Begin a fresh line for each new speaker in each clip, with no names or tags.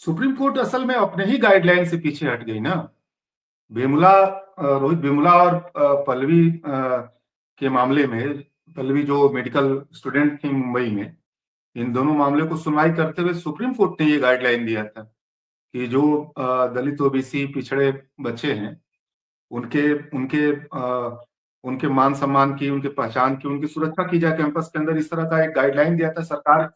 Supreme court असल में अपने ही गाइडलाइन से पीछे हट गई ना। वेमुला रोहित वेमुला और पल्लवी के मामले में, पल्लवी जो मेडिकल स्टूडेंट थी मुंबई में, इन दोनों मामले को सुनवाई करते हुए सुप्रीम कोर्ट ने ये गाइडलाइन दिया था कि जो दलित ओबीसी पिछड़े बच्चे हैं, उनके उनके उनके मान सम्मान की, उनके पहचान की, उनकी सुरक्षा की जाए कैंपस के अंदर। इस तरह का एक गाइडलाइन दिया था सरकार,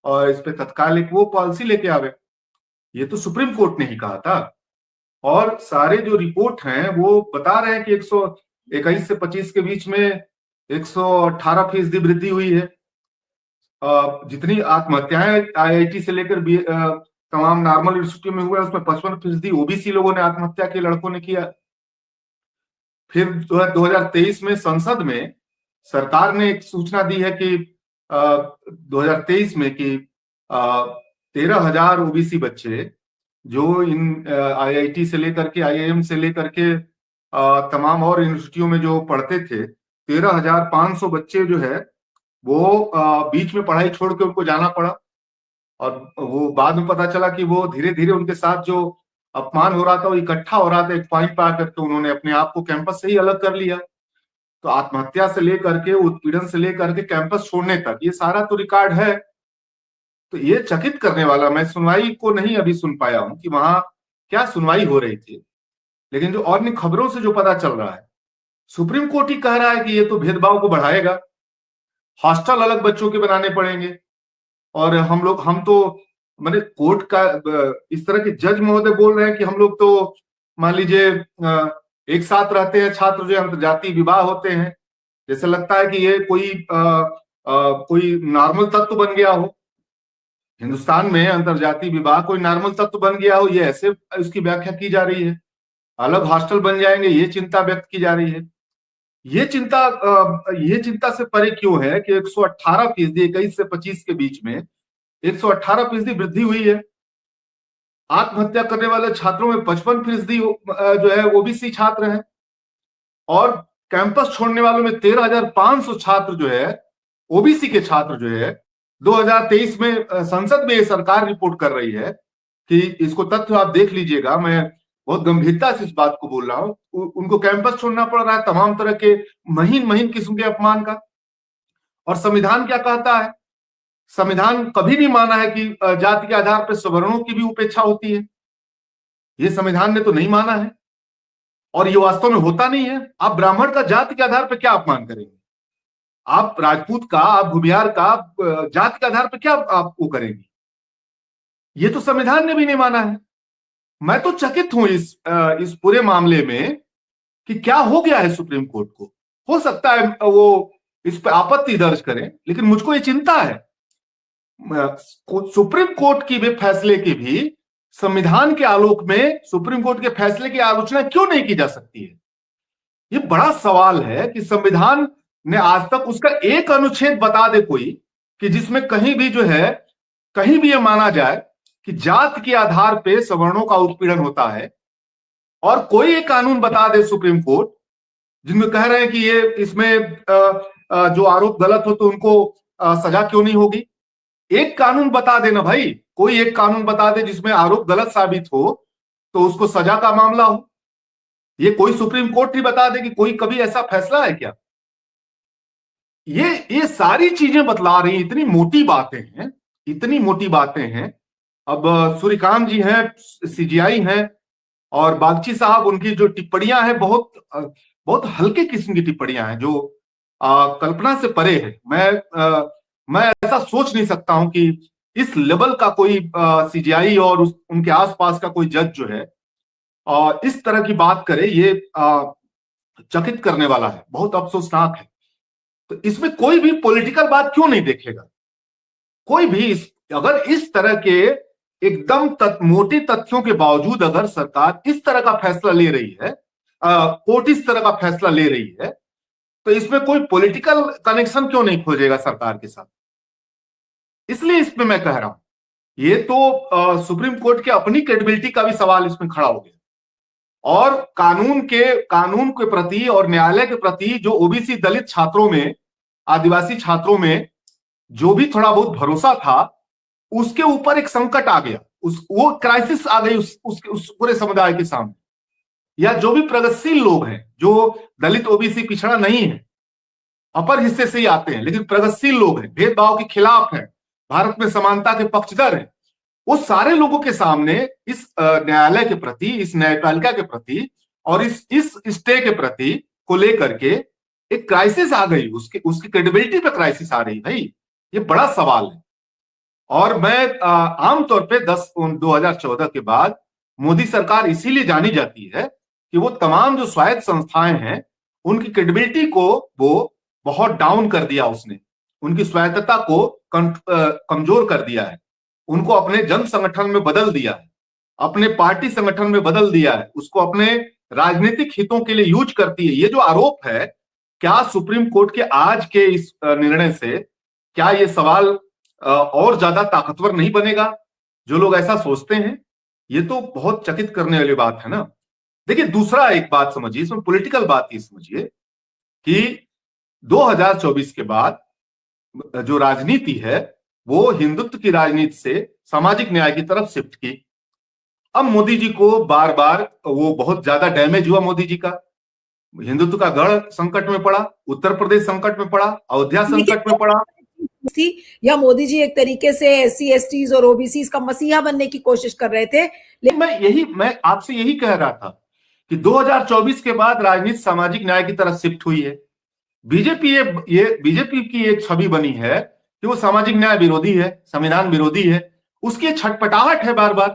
और इस पे तत्काल एक वो पॉलिसी लेके आवे। ये तो सुप्रीम कोर्ट ने ही कहा था। और सारे जो रिपोर्ट हैं वो बता रहे हैं कि 121 से 25 के बीच में 118% वृद्धि हुई है। जितनी आत्महत्याएं आईआईटी से लेकर तमाम नॉर्मल यूनिवर्सिटियों में हुआ है, उसमें 55% ओबीसी लोगों ने आत्महत्या की, लड़कों ने किया। फिर 2023 में संसद में सरकार ने एक सूचना दी है कि 2023 में कि 13,000 ओबीसी बच्चे जो इन आईआईटी से लेकर के, आईआईएम से लेकर के तमाम और यूनिवर्सिटियों में जो पढ़ते थे, 13,500 बच्चे जो है वो बीच में पढ़ाई छोड़ के उनको जाना पड़ा। और वो बाद में पता चला कि वो धीरे धीरे उनके साथ जो अपमान हो रहा था वो इकट्ठा हो रहा था। एक पॉइंट पा करके उन्होंने अपने आप को कैंपस से ही अलग कर लिया। तो आत्महत्या से लेकर के, उत्पीड़न से लेकर के कैंपस छोड़ने तक ये सारा तो रिकॉर्ड है। तो ये चकित करने वाला, मैं सुनवाई को नहीं अभी सुन पाया हूं कि वहां क्या सुनवाई हो रही थी, लेकिन जो और खबरों से जो पता चल रहा है, सुप्रीम कोर्ट ही कह रहा है कि ये तो भेदभाव को बढ़ाएगा, हॉस्टल अलग बच्चों के बनाने पड़ेंगे। और हम तो मैंने कोर्ट का इस तरह के जज महोदय बोल रहे हैं कि हम लोग तो मान लीजिए एक साथ रहते हैं छात्र, जो अंतर्जातीय विवाह होते हैं, जैसे लगता है कि ये कोई नॉर्मल तत्व बन गया हो। हिंदुस्तान में अंतर्जातीय विवाह कोई नॉर्मल तत्व बन गया हो, ये ऐसे उसकी व्याख्या की जा रही है। अलग हॉस्टल बन जाएंगे, ये चिंता व्यक्त की जा रही है। ये चिंता से परे क्यों है कि 118%, 21 से 25 के बीच में 118% वृद्धि हुई है। आत्महत्या करने वाले छात्रों में 55% जो है ओबीसी छात्र हैं। और कैंपस छोड़ने वालों में 13,500 छात्र जो है ओबीसी के छात्र जो है 2023 में संसद में ये सरकार रिपोर्ट कर रही है कि इसको तथ्य आप देख लीजिएगा, मैं बहुत गंभीरता से इस बात को बोल रहा हूं। उनको कैंपस छोड़ना पड़ रहा है तमाम तरह के महीन महीन किस्म के अपमान का। और संविधान क्या कहता है? संविधान कभी नहीं माना है कि जाति के आधार पर सवर्णों की भी उपेक्षा होती है। ये संविधान ने तो नहीं माना है, और ये वास्तव में होता नहीं है। आप ब्राह्मण का जाति के आधार पर क्या अपमान करेंगे? आप राजपूत का, आप भूमियार का जाति के आधार पर क्या आप वो करेंगे? ये तो संविधान ने भी नहीं माना है। मैं तो चकित हूं इस पूरे मामले में कि क्या हो गया है सुप्रीम कोर्ट को। हो सकता है वो इस पर आपत्ति दर्ज करें, लेकिन मुझको ये चिंता है सुप्रीम कोर्ट की भी फैसले की भी संविधान के आलोक में सुप्रीम कोर्ट के फैसले की आलोचना क्यों नहीं की जा सकती है। ये बड़ा सवाल है कि संविधान ने आज तक उसका एक अनुच्छेद बता दे कोई कि जिसमें कहीं भी जो है, कहीं भी ये माना जाए कि जात के आधार पे सवर्णों का उत्पीड़न होता है। और कोई एक कानून बता दे सुप्रीम कोर्ट जिनमें कह रहे हैं कि ये इसमें जो आरोप गलत हो तो उनको सजा क्यों नहीं होगी। एक कानून बता देना भाई, कोई एक कानून बता दे जिसमें आरोप गलत साबित हो तो उसको सजा का मामला हो। ये कोई सुप्रीम कोर्ट ही बता दे कि कोई कभी ऐसा फैसला है क्या? ये सारी चीजें बतला रही, इतनी मोटी बातें हैं, इतनी मोटी बातें हैं। अब सूर्यकांत जी हैं, सीजीआई हैं, और बागची साहब, उनकी जो टिप्पणियां हैं बहुत हल्के किस्म की टिप्पणियां हैं, जो कल्पना से परे है। मैं ऐसा सोच नहीं सकता हूं कि इस लेवल का कोई सीजीआई और उनके आसपास का कोई जज जो है इस तरह की बात करे। ये चकित करने वाला है, बहुत अफसोसनाक है। तो इसमें कोई भी पॉलिटिकल बात क्यों नहीं देखेगा? कोई भी अगर इस तरह के एकदम मोटे तथ्यों के बावजूद अगर सरकार इस तरह का फैसला ले रही है, कोर्ट इस तरह का फैसला ले रही है, तो इसमें कोई पॉलिटिकल कनेक्शन क्यों नहीं खोजेगा सरकार के साथ? इसलिए इसमें मैं कह रहा हूं, ये तो सुप्रीम कोर्ट के अपनी क्रेडिबिलिटी का भी सवाल इसमें खड़ा हो गया। और कानून के प्रति और न्यायालय के प्रति जो ओबीसी दलित छात्रों में, आदिवासी छात्रों में जो भी थोड़ा बहुत भरोसा था, उसके ऊपर एक संकट आ गया। वो क्राइसिस आ गई उस पूरे समुदाय के सामने। या जो भी प्रगतिशील लोग हैं, जो दलित ओबीसी पिछड़ा नहीं है, अपर हिस्से से ही आते हैं, लेकिन प्रगतिशील लोग हैं, भेदभाव के खिलाफ हैं, भारत में समानता के पक्षधर हैं, वो सारे लोगों के सामने इस न्यायालय के प्रति, इस न्यायपालिका के प्रति और इस स्टे के प्रति को लेकर के एक क्राइसिस आ गई, उसकी क्रेडिबिलिटी पे क्राइसिस आ रही। भाई ये बड़ा सवाल है। और मैं आमतौर पे 2014 के बाद मोदी सरकार इसीलिए जानी जाती है कि वो तमाम जो स्वायत्त संस्थाएं हैं उनकी क्रेडिबिलिटी को वो बहुत डाउन कर दिया उसने, उनकी स्वायत्तता को कमजोर कर दिया है, उनको अपने जन संगठन में बदल दिया है, अपने पार्टी संगठन में बदल दिया है, उसको अपने राजनीतिक हितों के लिए यूज करती है। ये जो आरोप है, क्या सुप्रीम कोर्ट के आज के इस निर्णय से क्या ये सवाल और ज्यादा ताकतवर नहीं बनेगा? जो लोग ऐसा सोचते हैं, ये तो बहुत चकित करने वाली बात है ना। देखिए दूसरा एक बात समझिए, इसमें पॉलिटिकल बात ये समझिए कि 2024 के बाद जो राजनीति है वो हिंदुत्व की राजनीति से सामाजिक न्याय की तरफ शिफ्ट की। अब मोदी जी को बार बार वो बहुत ज्यादा डैमेज हुआ, मोदी जी का हिंदुत्व का गढ़ संकट में पड़ा, उत्तर प्रदेश संकट में पड़ा, अयोध्या संकट में पड़ा
थी, या मोदी जी एक तरीके से एससी एसटीज और ओबीसी का मसीहा बनने की कोशिश कर रहे थे।
लेकिन मैं आपसे यही कह रहा था कि 2024 के बाद राजनीति सामाजिक न्याय की तरफ शिफ्ट हुई है। बीजेपी की एक छवि बनी है कि वो सामाजिक न्याय विरोधी है, संविधान विरोधी है। उसकी छटपटाहट है बार बार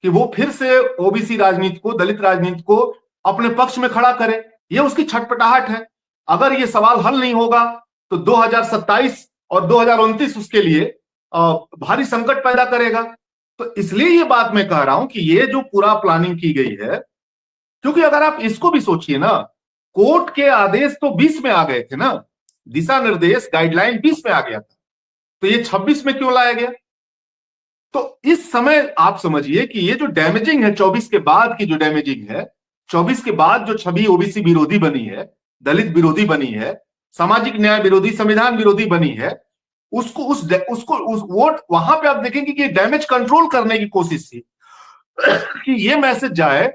कि वो फिर से ओबीसी राजनीति को, दलित राजनीति को अपने पक्ष में खड़ा करे। ये उसकी छटपटाहट है। अगर ये सवाल हल नहीं होगा तो 2027 और 2029 उसके लिए भारी संकट पैदा करेगा। तो इसलिए ये बात मैं कह रहा हूं कि ये जो पूरा प्लानिंग की गई है, क्योंकि अगर आप इसको भी सोचिए ना, कोर्ट के आदेश तो 20 में आ गए थे ना, दिशा निर्देश गाइडलाइन 20 में आ गया था, तो ये 26 में क्यों लाया गया? तो इस समय आप समझिए कि ये जो डैमेजिंग है 24 के बाद की, जो डैमेजिंग है 24 के बाद जो छवि ओबीसी विरोधी बनी है, दलित विरोधी बनी है, सामाजिक न्याय विरोधी, संविधान विरोधी बनी है, उस वोट वहां पे आप देखेंगे कि डैमेज कंट्रोल करने की कोशिश थी कि ये मैसेज जाए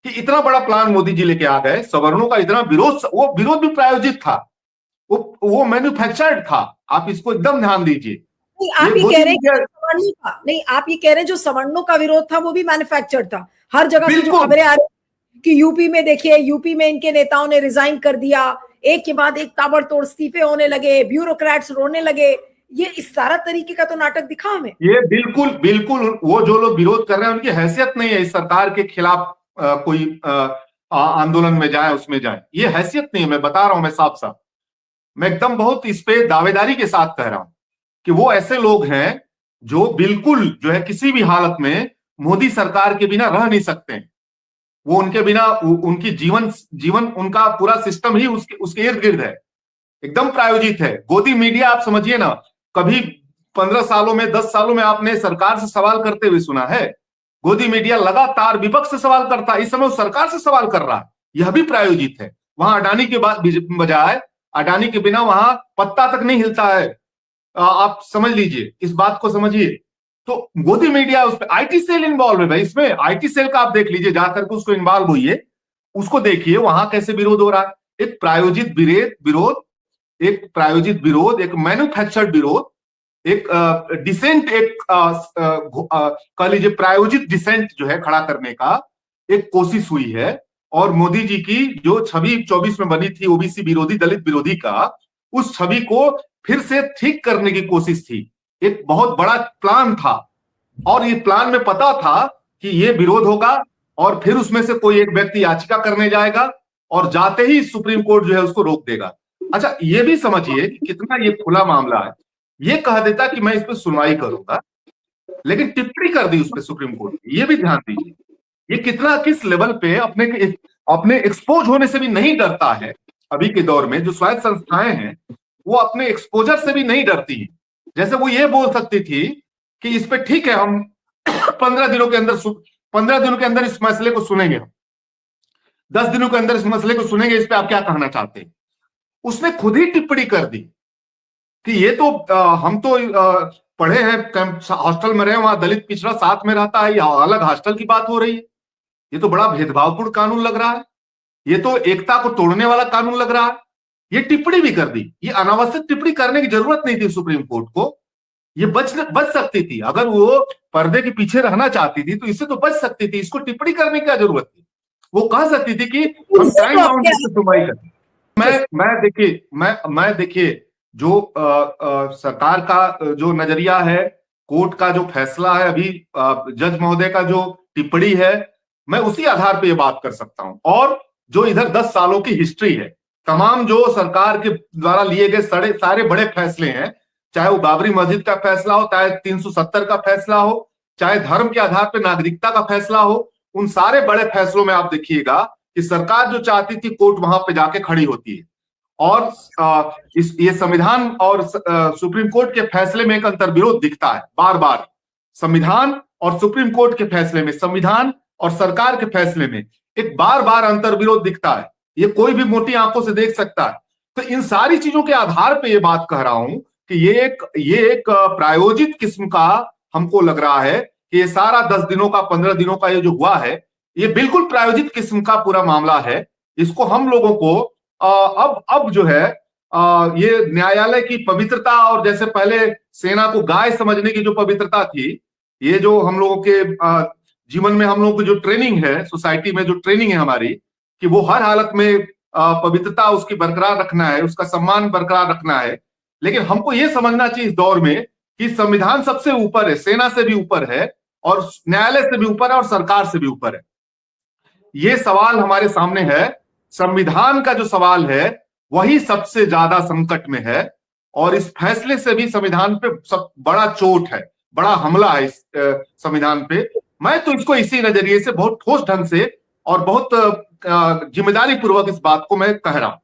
कि इतना बड़ा प्लान मोदी जी लेके आ गए, सवर्णों का इतना विरोध, वो विरोध भी प्रायोजित था, वो मैन्युफैक्चर्ड था। आप इसको एकदम ध्यान दीजिए।
आप ये कह रहे हैं सवर्णों का नहीं, आप ये कह रहे हैं जो सवर्णों का विरोध था वो भी मैन्युफैक्चर्ड था। हर जगह से जो खबरें आ रही कि यूपी में देखिए, यूपी में इनके नेताओं ने रिजाइन कर दिया, एक के बाद एक ताबड़तोड़ इस्तीफे होने लगे, ब्यूरोक्रेट्स रोने लगे, ये इस सारा तरीके का तो नाटक दिखा हमें।
ये बिल्कुल वो जो लोग विरोध कर रहे हैं उनकी हैसियत नहीं है इस सरकार के खिलाफ कोई आंदोलन में जाए, उसमें जाए, ये हैसियत नहीं है। मैं बता रहा हूं, मैं साफ साफ, मैं एकदम बहुत इस पे दावेदारी के साथ कह रहा हूं कि वो ऐसे लोग हैं जो बिल्कुल जो है किसी भी हालत में मोदी सरकार के बिना रह नहीं सकते हैं। वो उनके बिना उनकी जीवन उनका पूरा सिस्टम ही उसके इर्द गिर्द है, एकदम प्रायोजित है। गोदी मीडिया आप समझिए ना, कभी 15 सालों में 10 सालों में आपने सरकार से सवाल करते हुए सुना है? गोदी मीडिया लगातार विपक्ष से सवाल करता है, इस समय वो सरकार से सवाल कर रहा है, यह भी प्रायोजित है। वहां अडानी के बजाय, अडानी के बिना वहां पत्ता तक नहीं हिलता है। आप समझ लीजिए, इस बात को समझिए। तो गोदी मीडिया, उस पर आईटी सेल इन्वॉल्व है भाई। इसमें आईटी सेल का आप देख लीजिए, जाकर के उसको इन्वॉल्व होइए, उसको देखिए वहां कैसे विरोध हो रहा है। एक प्रायोजित विरोध, एक मैन्युफैक्चर्ड विरोध, एक डिसेंट, एक कह लीजिए प्रायोजित डिसेंट जो है खड़ा करने का एक कोशिश हुई है। और मोदी जी की जो छवि 24 में बनी थी ओबीसी विरोधी, दलित विरोधी का, उस छवि को फिर से ठीक करने की कोशिश थी। एक बहुत बड़ा प्लान था और ये प्लान में पता था कि ये विरोध होगा और फिर उसमें से कोई एक व्यक्ति याचिका करने जाएगा और जाते ही सुप्रीम कोर्ट जो है उसको रोक देगा। अच्छा, ये भी समझिए कि कितना ये खुला मामला है। ये कह देता कि मैं इस पर सुनवाई करूंगा, लेकिन टिप्पणी कर दी उस पर सुप्रीम कोर्ट ने। ये भी ध्यान दीजिए, ये कितना किस लेवल पे अपने एक्सपोज होने से भी नहीं डरता है। अभी के दौर में जो स्वायत्त संस्थाएं हैं वो अपने एक्सपोजर से भी नहीं डरती है। जैसे वो ये बोल सकती थी कि इस पे ठीक है, हम 15 दिनों के अंदर इस मसले को सुनेंगे, 10 दिनों के अंदर इस मसले को सुनेंगे, इस पे आप क्या कहना चाहते हैं। उसने खुद ही टिप्पणी कर दी कि ये तो हम तो पढ़े हैं, हॉस्टल में रहे, वहां दलित पिछड़ा साथ में रहता है, या अलग हॉस्टल की बात हो रही है। ये तो बड़ा भेदभावपूर्ण कानून लग रहा है, ये तो एकता को तोड़ने वाला कानून लग रहा है। ये टिप्पणी भी कर दी, ये अनावश्यक टिप्पणी करने की जरूरत नहीं थी सुप्रीम कोर्ट को। ये बच सकती थी, अगर वो पर्दे के पीछे रहना चाहती थी तो इससे तो बच सकती थी, इसको टिप्पणी करने की क्या जरूरत थी। वो कह सकती थी कि हम टाइम बाउंड से सुनवाई करें। मैं देखिए जो सरकार का जो नजरिया है, कोर्ट का जो फैसला है, अभी जज महोदय का जो टिप्पणी है, मैं उसी आधार पे ये बात कर सकता हूं। और जो इधर 10 सालों की हिस्ट्री है, तमाम जो सरकार के द्वारा लिए गए सारे बड़े फैसले हैं, चाहे वो बाबरी मस्जिद का फैसला हो, चाहे 370 का फैसला हो, चाहे धर्म के आधार पर नागरिकता का फैसला हो, उन सारे बड़े फैसलों में आप देखिएगा कि सरकार जो चाहती थी कोर्ट वहां पे जाके खड़ी होती है। और ये संविधान और सुप्रीम कोर्ट के फैसले में एक अंतर्विरोध दिखता है बार बार। संविधान और सुप्रीम कोर्ट के फैसले में, संविधान और सरकार के फैसले में एक बार बार अंतर्विरोध दिखता है, ये कोई भी मोटी आंखों से देख सकता है। तो इन सारी चीजों के आधार पर यह बात कह रहा हूं कि ये एक प्रायोजित किस्म का हमको लग रहा है कि ये सारा 10 दिनों का 15 दिनों का ये जो हुआ है, ये बिल्कुल प्रायोजित किस्म का पूरा मामला है। इसको हम लोगों को अब जो है ये न्यायालय की पवित्रता, और जैसे पहले सेना को गाय समझने की जो पवित्रता थी, ये जो हम लोगों के जीवन में हम लोगों की जो ट्रेनिंग है, सोसाइटी में जो ट्रेनिंग है हमारी, कि वो हर हालत में पवित्रता उसकी बरकरार रखना है, उसका सम्मान बरकरार रखना है। लेकिन हमको ये समझना चाहिए इस दौर में कि संविधान सबसे ऊपर है, सेना से भी ऊपर है, और न्यायालय से भी ऊपर है, और सरकार से भी ऊपर है। ये सवाल हमारे सामने है, संविधान का जो सवाल है वही सबसे ज्यादा संकट में है, और इस फैसले से भी संविधान पे सब बड़ा चोट है, बड़ा हमला है इस संविधान पे। मैं तो इसको इसी नजरिए से बहुत ठोस ढंग से और बहुत जिम्मेदारी पूर्वक इस बात को मैं कह रहा हूं।